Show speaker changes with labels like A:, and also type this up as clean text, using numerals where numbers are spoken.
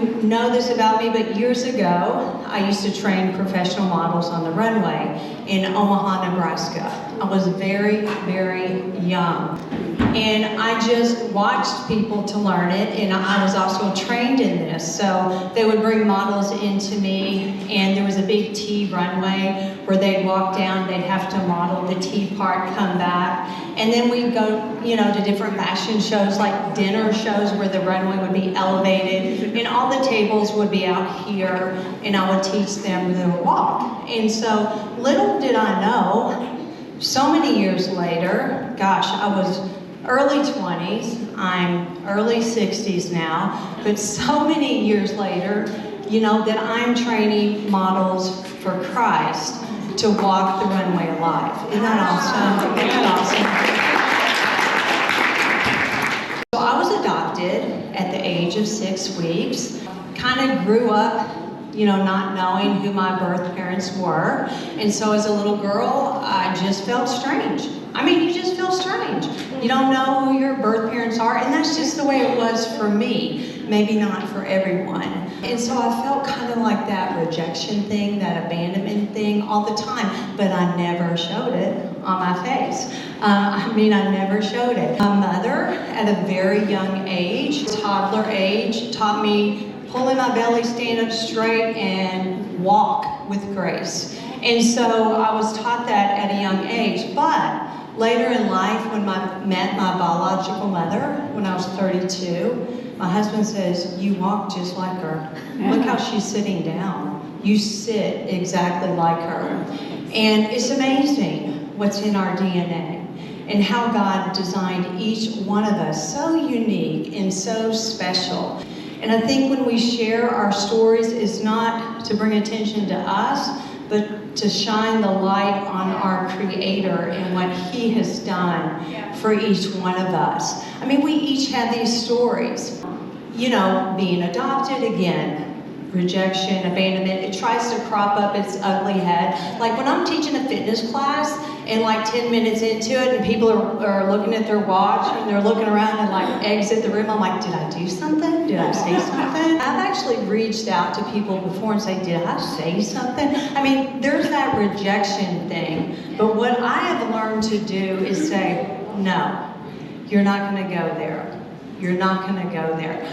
A: you know this about me, but years ago, I used to train professional models on the runway in Omaha, Nebraska. I was very, very young. And I just watched people to learn it, and I was also trained in this. So they would bring models into me, and there was a big T runway where they'd walk down, they'd have to model the T part, come back, and then we'd go, to different fashion shows, like dinner shows where the runway would be elevated, and all the tables would be out here, and I would teach them their walk. And so little did I know, so many years later, gosh, I was early 20s, I'm early 60s now, but so many years later, that I'm training models for Christ to walk the runway alive. Isn't that awesome? Isn't that awesome? So I was adopted at the age of 6 weeks, kind of grew up not knowing who my birth parents were. And so as a little girl, I just felt strange. You just feel strange. You don't know who your birth parents are, and that's just the way it was for me, maybe not for everyone. And so I felt kind of like that rejection thing, that abandonment thing all the time, but I never showed it on my face. I never showed it. My mother, at a very young age, toddler age, taught me pulling my belly, stand up straight, and walk with grace. And so I was taught that at a young age, but later in life, when I met my biological mother, when I was 32, my husband says, "You walk just like her. Look how she's sitting down. You sit exactly like her." And it's amazing what's in our DNA and how God designed each one of us so unique and so special. And I think when we share our stories, it's not to bring attention to us, but to shine the light on our Creator and what He has done for each one of us. We each have these stories. Being adopted, again, rejection, abandonment, it tries to crop up its ugly head. Like when I'm teaching a fitness class and 10 minutes into it and people are looking at their watch and they're looking around and exit the room, I'm like, did I do something? Did I say something? I've actually reached out to people before and say, did I say something? There's that rejection thing. But what I have learned to do is say, no, you're not going to go there. You're not going to go there.